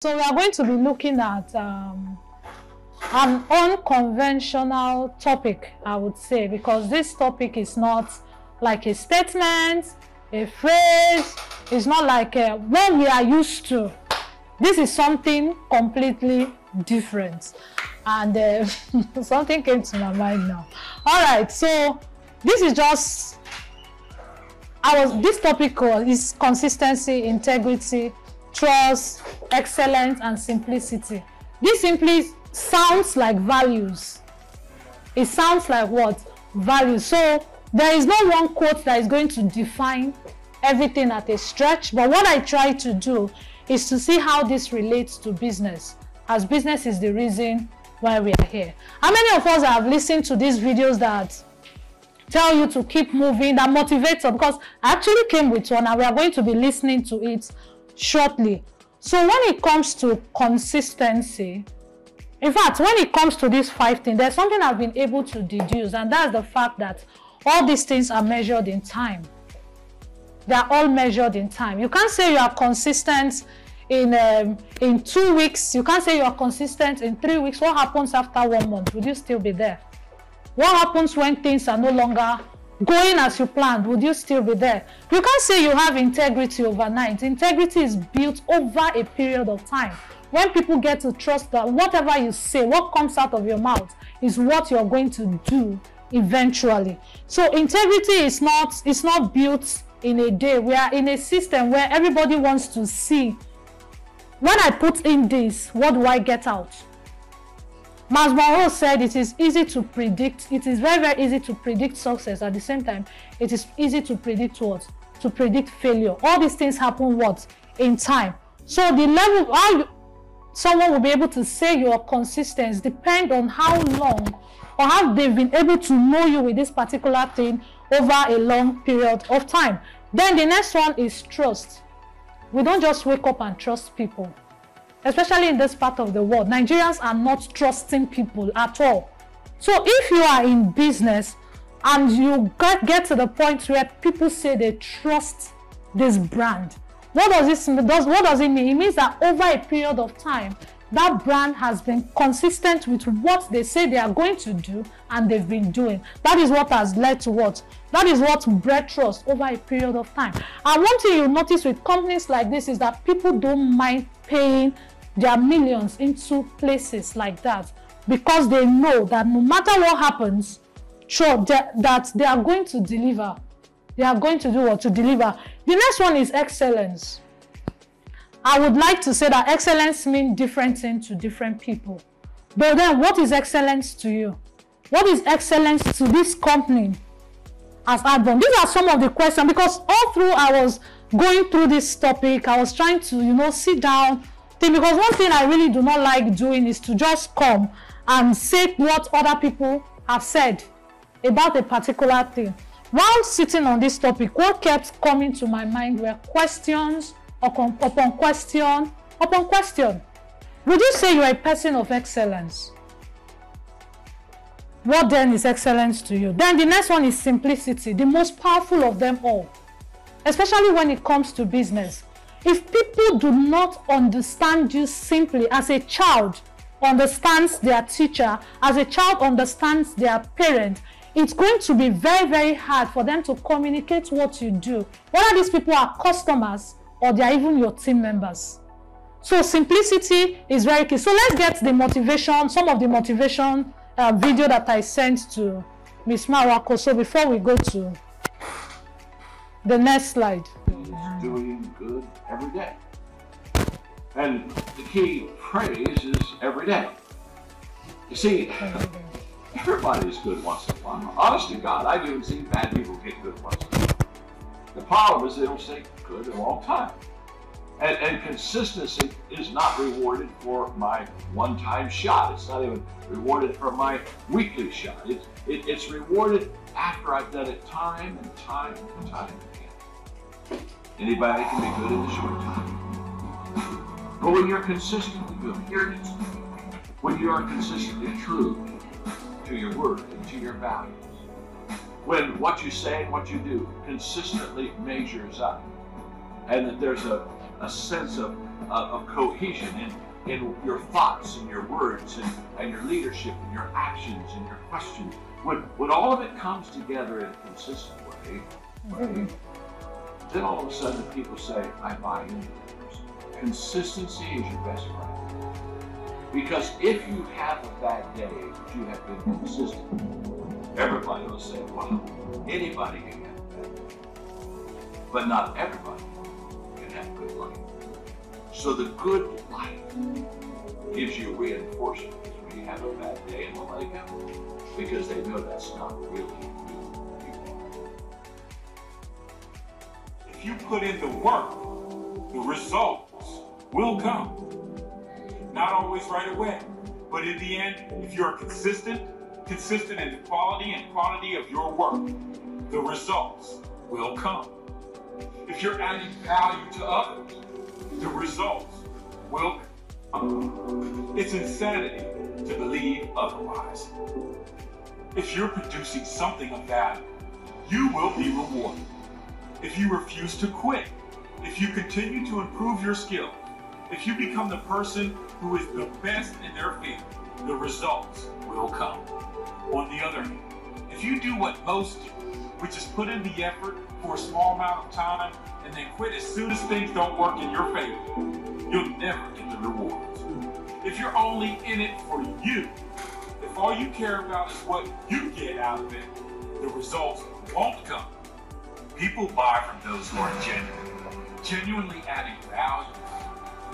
So we are going to be looking at an unconventional topic, I would say, because this topic is not like a statement, a phrase. It's not like what we are used to. This is something completely different. And something came to my mind now. All right, so this is just, this topic is consistency, integrity, trust, excellence, and simplicity. This simply sounds like values. It sounds like what? Values. So there is no one quote that is going to define everything at a stretch, but what I try to do is to see how this relates to business, as business is the reason why we are here. How many of us have listened to these videos that tell you to keep moving, that motivates us? Because I actually came with one and we are going to be listening to it shortly. So when it comes to consistency, in fact, when it comes to these 5 things, there's something I've been able to deduce, and that's the fact that all these things are measured in time. They are all measured in time. You can't say you are consistent in 2 weeks. You can't say you are consistent in 3 weeks. What happens after 1 month? Would you still be there? What happens when things are no longer going as you planned? Would you still be there? You can't say you have integrity overnight. Integrity is built over a period of time. When people get to trust that whatever you say, what comes out of your mouth is what you're going to do eventually. So integrity is not built in a day. We are in a system where everybody wants to see, when I put in this, what do I get out? Mas Monroe said it is easy to predict. It is very, very easy to predict success. At the same time, it is easy to predict what? To predict failure. All these things happen what? In time. So the level how someone will be able to say your consistency depends on how long or how they've been able to know you with this particular thing over a long period of time. Then the next one is trust. We don't just wake up and trust people. Especially in this part of the world, Nigerians are not trusting people at all. So if you are in business and you get to the point where people say they trust this brand, what does it mean? It means that over a period of time, that brand has been consistent with what they say they are going to do and they've been doing. That is what has led to what? That is what bred trust over a period of time. And one thing you notice with companies like this is that people don't mind paying their millions into places like that because they know that no matter what happens, sure, that they are going to deliver. They are going to do what? To deliver. The next one is excellence. I would like to say that excellence means different things to different people. But then what is excellence to you? What is excellence to this company as Advon? These are some of the questions, because all through I was going through this topic, I was trying to, sit down, because one thing I really do not like doing is to just come and say what other people have said about a particular thing. While sitting on this topic, what kept coming to my mind were questions upon question upon question. Would you say you are a person of excellence? What then is excellence to you? Then the next one is simplicity, the most powerful of them all, especially when it comes to business. If people do not understand you simply as a child understands their teacher, as a child understands their parent, it's going to be very, very hard for them to communicate what you do, whether these people are customers or they are even your team members. So simplicity is very key. So let's get the motivation, some of the motivation video that I sent to Miss Mawako. So before we go to the next slide. Doing good every day. And the key phrase is every day. You see, everybody's good once in a while. Honest to God, I've even seen bad people get good once in a while. The problem is they don't stay good a long time. And consistency is not rewarded for my one-time shot. It's not even rewarded for my weekly shot. It's rewarded after I've done it time and time and time again. Anybody can be good in a short time. But when you're consistently good, when you are consistently true to your word and to your values, when what you say and what you do consistently measures up, and that there's a sense of of cohesion in your thoughts and your words and your leadership and your actions and your questions. When all of it comes together in a consistent way, right, then all of a sudden people say, I buy into this. Consistency is your best friend. Because if you have a bad day, but you have been consistent, everybody will say, wow, anybody can have a bad day. But not everybody can have a good life. So the good life gives you reinforcement when you have a bad day, and they'll let it go. Because they know that's not really who you are. If you put in the work, the results will come. Not always right away, but in the end, if you're consistent in the quality and quantity of your work, the results will come. If you're adding value to others, the results will come. It's insanity to believe otherwise. If you're producing something of value, you will be rewarded. If you refuse to quit, if you continue to improve your skill, if you become the person who is the best in their field, the results will come. On the other hand, if you do what most do, which is put in the effort for a small amount of time and then quit as soon as things don't work in your favor, you'll never get the rewards. If you're only in it for you, if all you care about is what you get out of it, the results won't come. People buy from those who are genuinely adding value.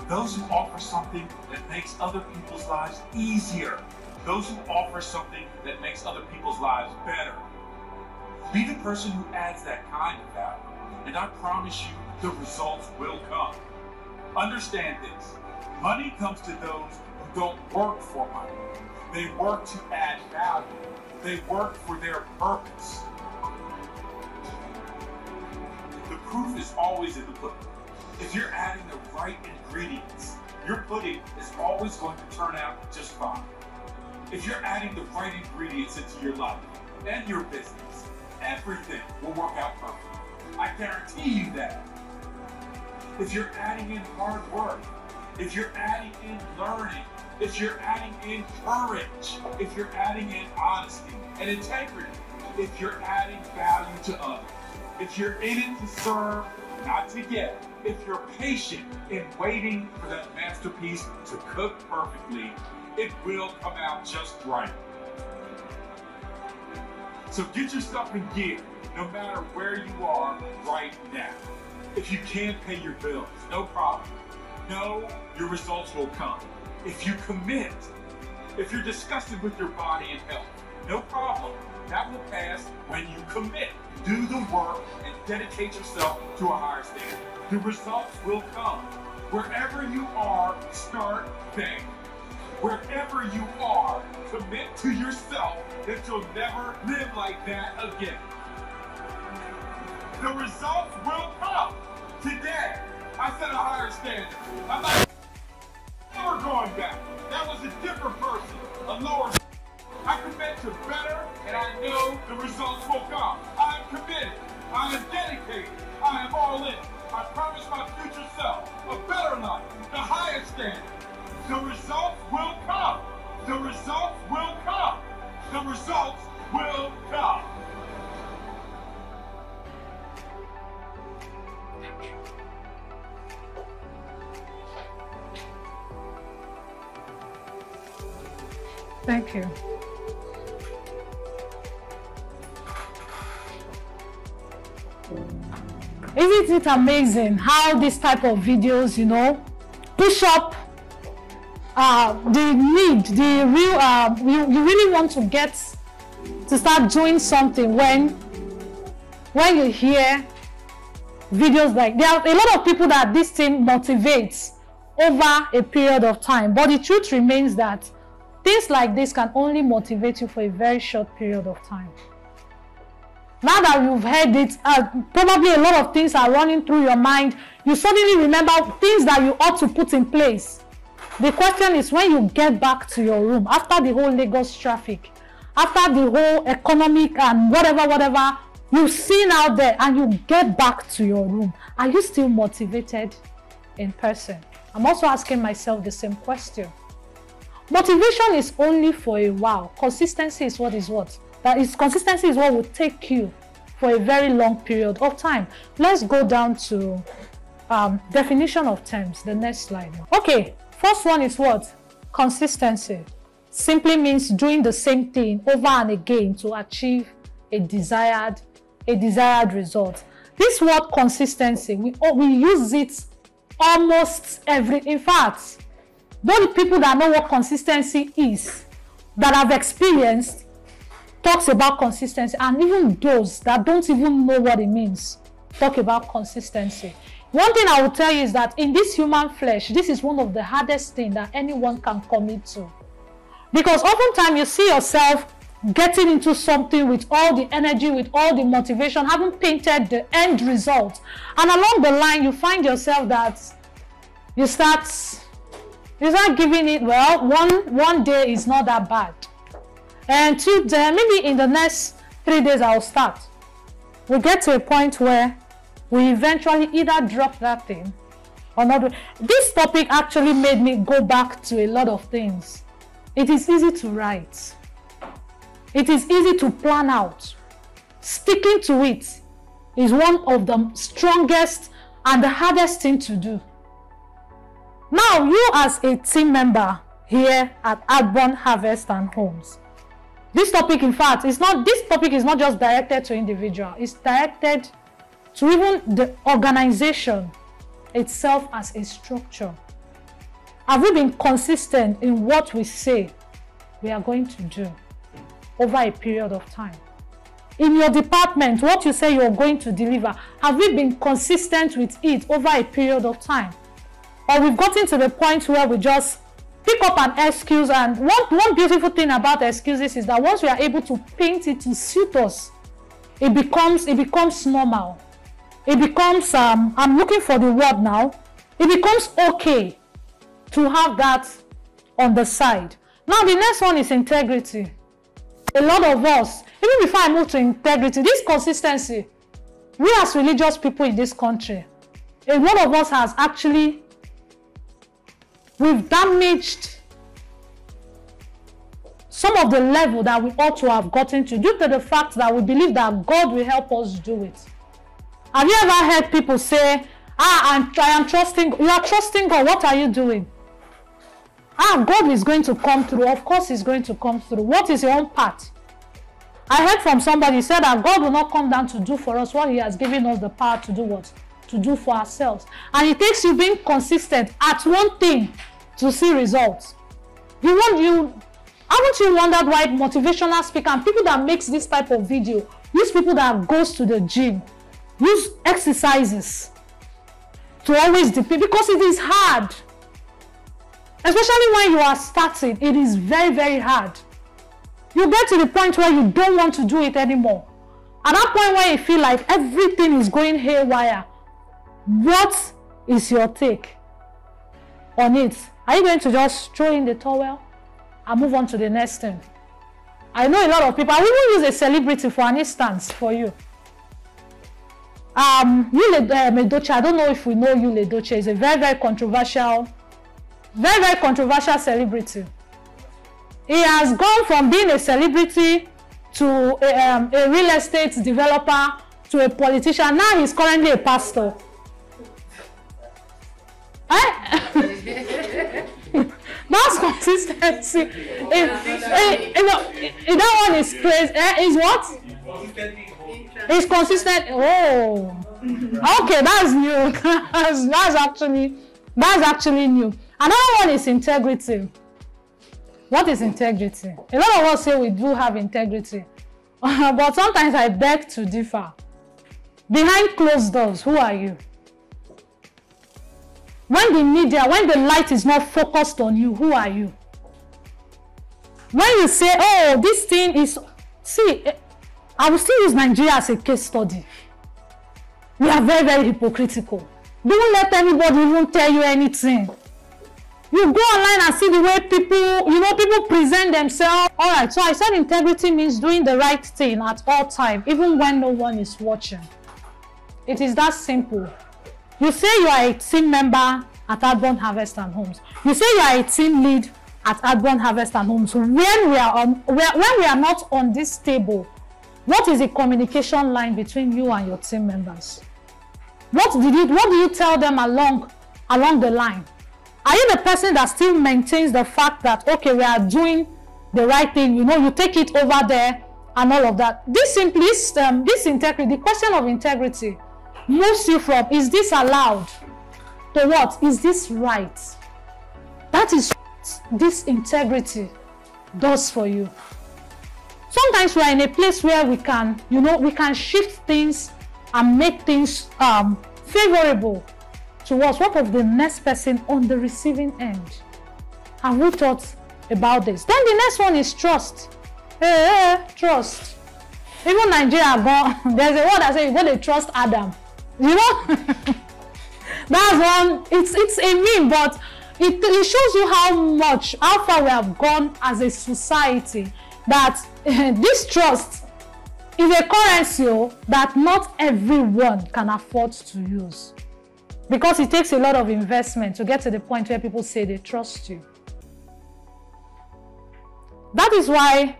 Those who offer something that makes other people's lives easier. Those who offer something that makes other people's lives better. Be the person who adds that kind of value, and I promise you the results will come. Understand this. Money comes to those who don't work for money. They work to add value. They work for their purpose. The proof is always in the pudding. If you're adding the right ingredients, your pudding is always going to turn out just fine. If you're adding the right ingredients into your life and your business, everything will work out perfectly. I guarantee you that. If you're adding in hard work, if you're adding in learning, if you're adding in courage, if you're adding in honesty and integrity, if you're adding value to others, if you're in it to serve, not to get, if you're patient in waiting for that masterpiece to cook perfectly, it will come out just right. So get yourself in gear, no matter where you are right now. If you can't pay your bills, no problem. No, your results will come. If you commit, if you're disgusted with your body and health, no problem. That will pass when you commit. Do the work and dedicate yourself to a higher standard. The results will come. Wherever you are, start there. Wherever you are, commit to yourself that you'll never live like that again. The results will come. Today, I set a higher standard. I'm not never going back. That was a different person, a lower. I commit to better, and I know the results will come. I am committed. I am dedicated. I am all in. I promise my future self a better life, the highest standard. The results will come. The results will come. The results will come. Thank you. Isn't it amazing how this type of videos, push up the need, the real, you really want to get to start doing something when you hear videos like, there are a lot of people that this thing motivates over a period of time, but the truth remains that things like this can only motivate you for a very short period of time. Now that you've heard it, probably a lot of things are running through your mind. You suddenly remember things that you ought to put in place. The question is, when you get back to your room, after the whole Lagos traffic, after the whole economic and whatever you've seen out there, and you get back to your room, are you still motivated in person? I'm also asking myself the same question. Motivation is only for a while. Consistency is what? Consistency is what will take you for a very long period of time. Let's go down to definition of terms, the next slide. Okay, first one is what? Consistency. Simply means doing the same thing over and again to achieve a desired result. This word consistency, we use it almost in fact, those people that know what consistency is, that have experienced, talks about consistency, and even those that don't even know what it means talk about consistency. One thing I will tell you is that in this human flesh, this is one of the hardest things that anyone can commit to. Because oftentimes you see yourself getting into something with all the energy, with all the motivation, having painted the end result. And along the line, you find yourself that you start giving it, well, one day is not that bad. And maybe in the next 3 days, I'll start. We get to a point where we eventually either drop that thing or not. This topic actually made me go back to a lot of things. It is easy to write. It is easy to plan out. Sticking to it is one of the strongest and the hardest thing to do. Now, you as a team member here at Adborn Harvest and Homes, this topic, in fact, this topic is not just directed to individual. It's directed to even the organization itself as a structure. Have we been consistent in what we say we are going to do over a period of time? In your department, what you say you're going to deliver, have we been consistent with it over a period of time? Or we've gotten to the point where we just pick up an excuse, and one beautiful thing about excuses is that once we are able to paint it to suit us, it becomes normal. It becomes, I'm looking for the word now, it becomes okay to have that on the side. Now the next one is integrity. A lot of us, even before I move to integrity, this consistency, we as religious people in this country, a lot of us has actually, we've damaged some of the level that we ought to have gotten to due to the fact that we believe that God will help us do it. Have you ever heard people say, I am trusting, you are trusting God, what are you doing? God is going to come through. Of course he's going to come through. What is your own part? I heard from somebody said that God will not come down to do for us what he has given us the power to do what? To do for ourselves. And it takes you being consistent at one thing to see results. Haven't you wondered why motivational speakers and people that makes this type of video, use people that goes to the gym, use exercises to always defeat, because it is hard. Especially when you are starting, it is very, very hard. You get to the point where you don't want to do it anymore. At that point where you feel like everything is going haywire, what is your take on it? Are you going to just throw in the towel and move on to the next thing? I know a lot of people, I will use a celebrity for an instance for you. Yule Edochie, I don't know if we know Yule Edochie, is a very, very controversial celebrity. He has gone from being a celebrity to a real estate developer to a politician. Now he's currently a pastor. That's consistency. That one is crazy. Is what? It's consistent. Oh, okay, that's new. that's actually new. Another one is integrity. What is integrity? A lot of us say we do have integrity, but sometimes I beg to differ. Behind closed doors, who are you? When the light is not focused on you, who are you? When you say, oh, this thing is, see, I will still use Nigeria as a case study. We are very, very hypocritical. Don't let anybody even tell you anything. You go online and see the way people present themselves. All right, so I said integrity means doing the right thing at all times, even when no one is watching. It is that simple. You say you are a team member at Adborn Harvest and Homes. You say you are a team lead at Adborn Harvest and Homes. When we are not on this table, what is the communication line between you and your team members? What do you tell them along the line? Are you the person that still maintains the fact that, okay, we are doing the right thing, you know, you take it over there and all of that? This integrity, the question of integrity moves you from, is this allowed, to what? Is this right? That is what this integrity does for you. Sometimes we are in a place where we can, you know, we can shift things and make things favorable towards what of the next person on the receiving end. Have we thought about this? Then the next one is trust. Trust. Even Nigeria gone, there's a word that says you got to trust Adam. You know? That's one, it's a meme, but it shows you how far we have gone as a society, that this trust is a currency that not everyone can afford to use. Because it takes a lot of investment to get to the point where people say they trust you. That is why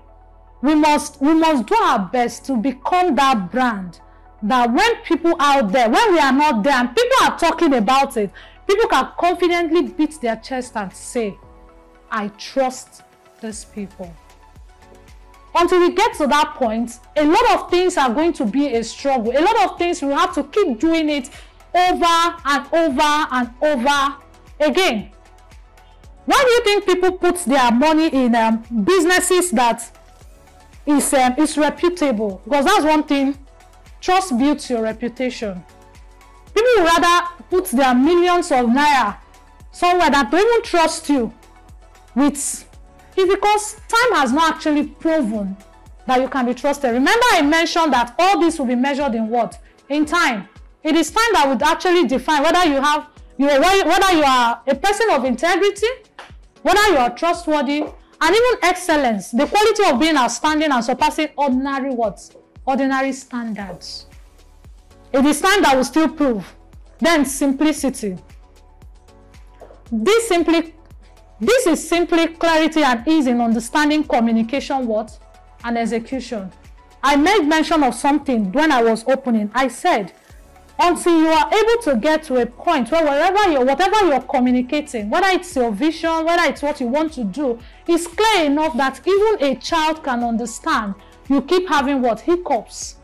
we must do our best to become that brand that when people out there, when we are not there and people are talking about it, people can confidently beat their chest and say, I trust these people. Until we get to that point, a lot of things are going to be a struggle. A lot of things we have to keep doing it over and over and over again. Why do you think people put their money in businesses that is reputable? Because that's one thing. Trust builds your reputation. People would rather put their millions of naira somewhere that don't even trust you with. It's because time has not actually proven that you can be trusted. Remember I mentioned that all this will be measured in what? In time. It is time that would actually define whether whether you are a person of integrity, whether you are trustworthy, and even excellence, the quality of being outstanding and surpassing ordinary standards. It is time that will still prove. Then simplicity. This is simply clarity and ease in understanding communication, and execution. I made mention of something when I was opening. I said, until you are able to get to a point where whatever you're communicating, whether it's your vision, whether it's what you want to do, is clear enough that even a child can understand, you keep having hiccups.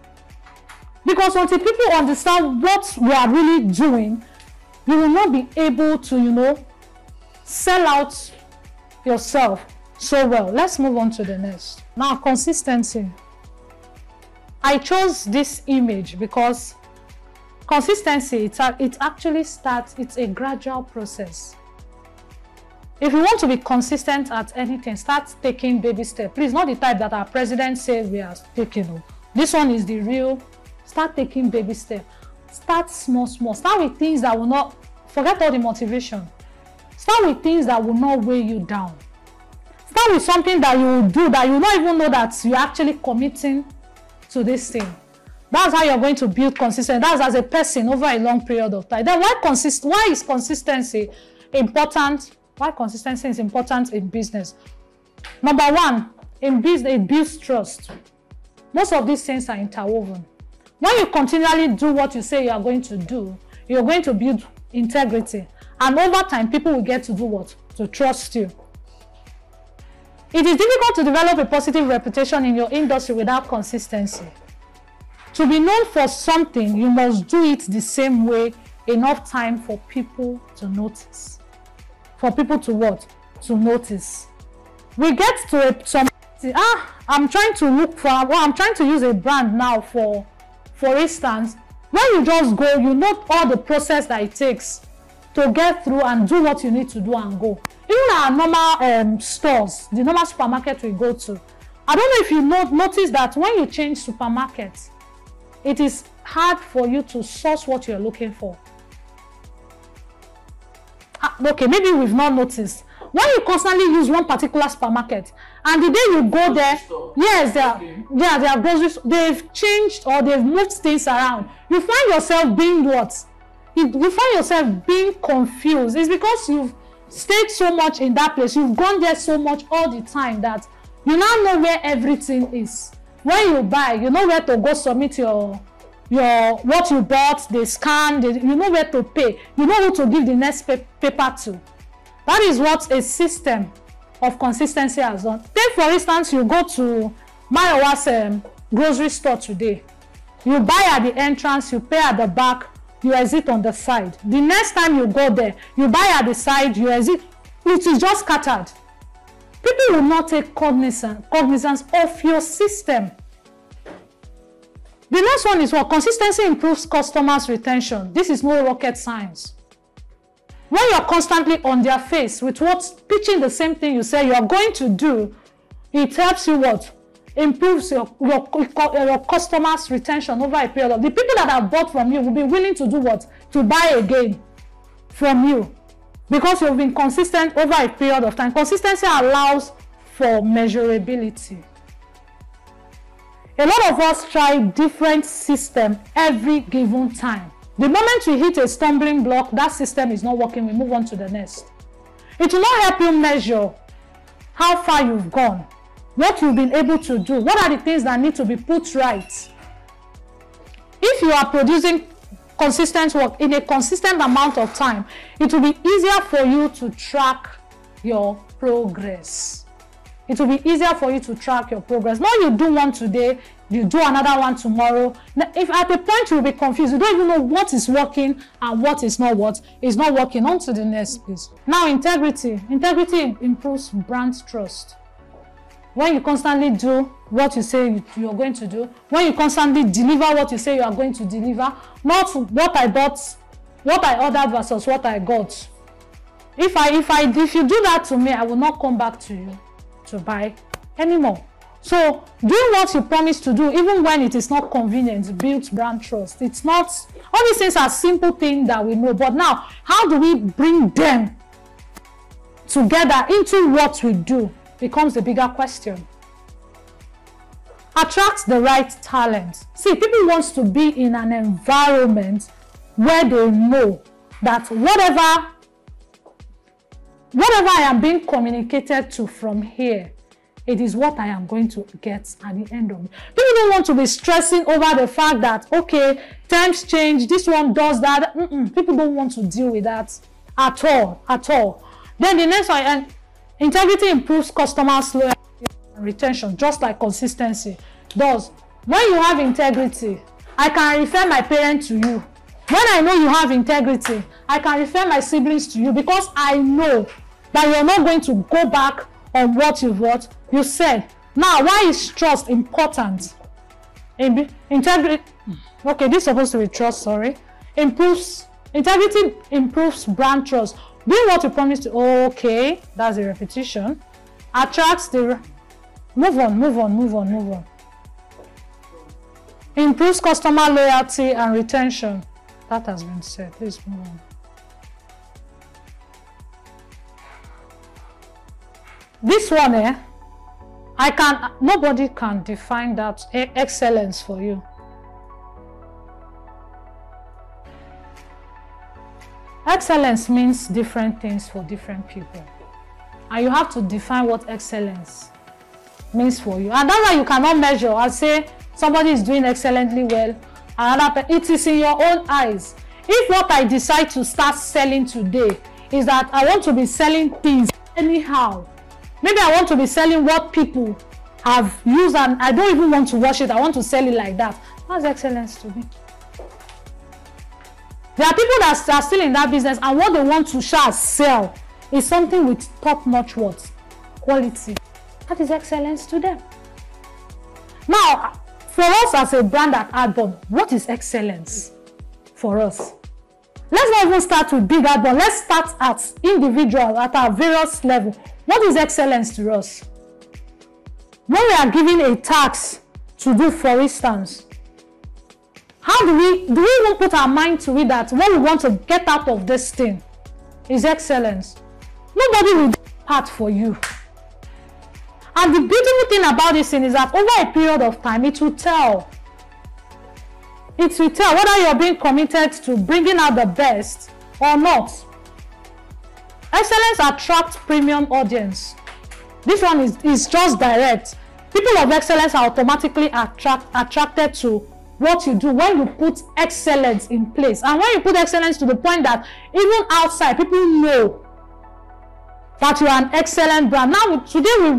Because until people understand what we are really doing, you will not be able to, sell out yourself so well. Let's move on to the next. Now, consistency. I chose this image because consistency, it actually starts, it's a gradual process. If you want to be consistent at anything, start taking baby steps. Please, not the type that our president says we are taking. This one is the real. Start taking baby steps. Start small. Start with things that will not, forget all the motivation. Start with things that will not weigh you down. Start with something that you will do that you will not even know that you're actually committing to this thing. That's how you're going to build consistency. That's as a person over a long period of time. Then why is consistency important? Why consistency is important in business? Number one, in business, it builds trust. Most of these things are interwoven. When you continually do what you say you are going to do, you're going to build integrity. And over time, people will get to do what? To trust you. It is difficult to develop a positive reputation in your industry without consistency. To be known for something, you must do it the same way enough time for people to notice. For people to what? To notice. We get to I'm trying to use a brand now for instance, when you just go, you know all the process that it takes to get through and do what you need to do and go. Even our normal stores, the normal supermarket we go to, I don't know if you notice that when you change supermarkets, it is hard for you to source what you're looking for. Okay, maybe we've not noticed. When you constantly use one particular supermarket, and the day you go there, yes, they are groceries, they've changed or they've moved things around. You find yourself being what? you find yourself being confused, it's because you've stayed so much in that place, you've gone there so much all the time that you now know where everything is. When you buy, you know where to go submit your what you bought, they scan, you know where to pay, you know who to give the next paper to. That is what a system of consistency has done. Take for instance, you go to Mayowa's grocery store today. You buy at the entrance, you pay at the back, you exit on the side. The next time you go there, you buy at the side, you exit. It is just scattered. People will not take cognizance of your system. The next one is what? Consistency improves customers' retention. This is no rocket science. When you're constantly on their face with what's pitching the same thing you say you're going to do, it helps you what? Improves your customers' retention over a period of. The people that have bought from you will be willing to do what? To buy again from you, because you've been consistent over a period of time. Consistency allows for measurability. A lot of us try different systems every given time. The moment we hit a stumbling block, that system is not working, we move on to the next. It will not help you measure how far you've gone, what you've been able to do, what are the things that need to be put right. If you are producing consistent work in a consistent amount of time, it will be easier for you to track your progress. It will be easier for you to track your progress. Now you do one today, you do another one tomorrow. Now, if at a point you'll be confused, you don't even know what is working and what is not working. On to the next, please. Now, integrity. Integrity improves brand trust. When you constantly do what you say you're going to do, when you constantly deliver what you say you are going to deliver, not what I bought, what I ordered versus what I got. If you do that to me, I will not come back to you to buy anymore. So doing what you promise to do, even when it is not convenient, builds brand trust. It's not, all these things are simple things that we know, but now how do we bring them together into what we do becomes the bigger question. Attract the right talent. See, people want to be in an environment where they know that whatever I am being communicated to from here, it is what I am going to get at the end of it. People don't want to be stressing over the fact that, okay, times change, this one does that. People don't want to deal with that at all. Then the next one, integrity improves customers' loyalty and retention, just like consistency does. When you have integrity, I can refer my parents to you. When I know you have integrity, I can refer my siblings to you, because I know that you're not going to go back on what you said. Now, why is trust important? Integrity, okay, this is supposed to be trust, sorry. Integrity improves brand trust. Doing what you promised to, okay, that's a repetition. Attracts the, move on. Improves customer loyalty and retention. That has been said, please move on. This one, nobody can define that excellence for you. Excellence means different things for different people. And you have to define what excellence means for you. And that's why you cannot measure and say somebody is doing excellently well. It is in your own eyes. If what I decide to start selling today is that I want to be selling things anyhow, maybe I want to be selling what people have used and I don't even want to wash it, I want to sell it like that. That's excellence to me. There are people that are still in that business and what they want to sell is something with top-notch quality. That is excellence to them. Now, for us as a brand at Adborn, what is excellence for us? Let's not even start with big Adborn. Let's start at individual, at our various level. What is excellence to us? When we are given a task to do, for instance, how do we even put our mind to it that what we want to get out of this thing is excellence? Nobody will do part for you. And the beautiful thing about this thing is that over a period of time, it will tell. it will tell whether you're being committed to bringing out the best or not. Excellence attracts premium audience. This one is just direct. People of excellence are automatically attracted to what you do when you put excellence in place. And when you put excellence to the point that even outside, people know that you are an excellent brand. Now, today we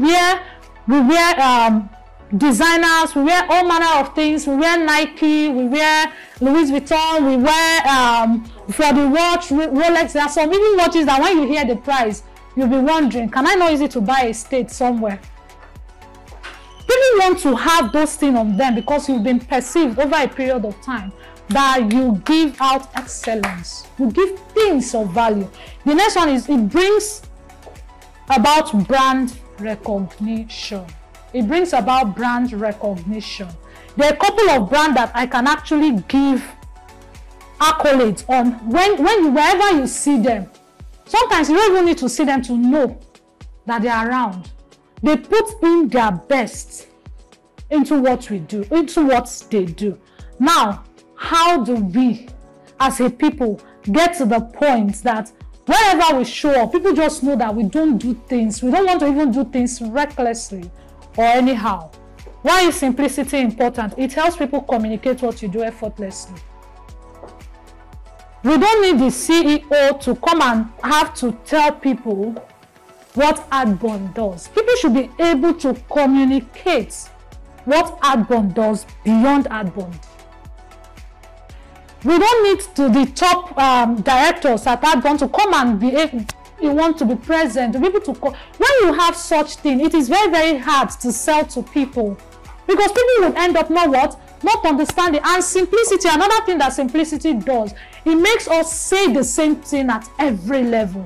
wear designers, we wear all manner of things. We wear Nike, we wear Louis Vuitton, we wear for the watch, Rolex. There are some even watches that when you hear the price, you'll be wondering, can I not use it to buy a state somewhere? People want to have those things on them because you've been perceived over a period of time that you give out excellence. You give things of value. The next one is it brings about brand recognition. It brings about brand recognition. There are a couple of brands that I can actually give accolades on wherever you see them. Sometimes you don't even need to see them to know that they are around. They put in their best into what we do, into what they do. Now, how do we as a people get to the point that wherever we show up, people just know that we don't do things, we don't want to even do things recklessly or anyhow? Why is simplicity important? It helps people communicate what you do effortlessly. We don't need the CEO to come and have to tell people what Adbond does. People should be able to communicate what Adbond does beyond Adbond. We don't need the top directors at Adbond to come and be able, you want to be present, to be able to come. When you have such thing, it is very, very hard to sell to people because people would end up not understanding. And simplicity, another thing that simplicity does, it makes us say the same thing at every level.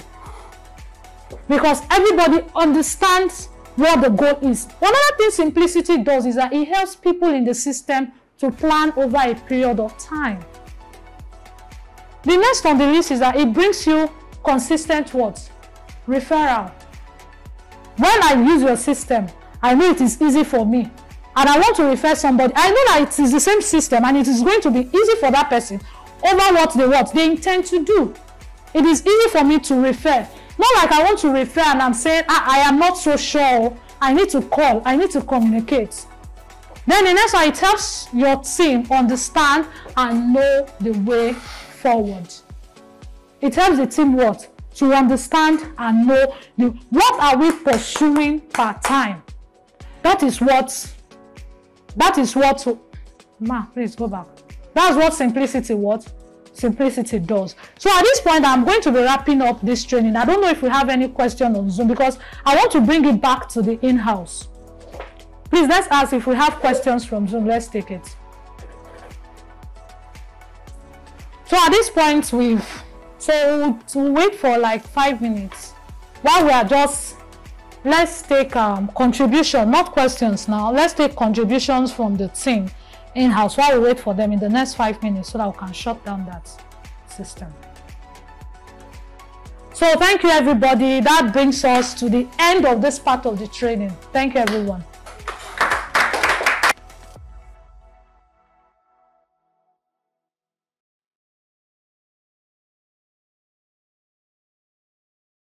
Because everybody understands what the goal is. Another thing simplicity does is that it helps people in the system to plan over a period of time. The next on the list is that it brings you consistent what? Referral. When I use your system, I know it is easy for me. And I want to refer somebody. I know that it is the same system and it is going to be easy for that person over what they intend to do. It is easy for me to refer. Not like I want to refer and I'm saying, I am not so sure. I need to call. I need to communicate. Then the next one, it helps your team understand and know the way forward. It helps the team what? To understand and know what are we pursuing per time. That is what please go back. That's what simplicity does. So at this point, I'm going to be wrapping up this training. I don't know if we have any question on Zoom because I want to bring it back to the in-house. Please, let's ask if we have questions from Zoom. Let's take it. So at this point, we'll wait for like 5 minutes while we are just, let's take contribution, not questions now. Let's take contributions from the team in-house while we wait for them in the next 5 minutes so that we can shut down that system. So thank you, everybody. That brings us to the end of this part of the training. Thank you, everyone.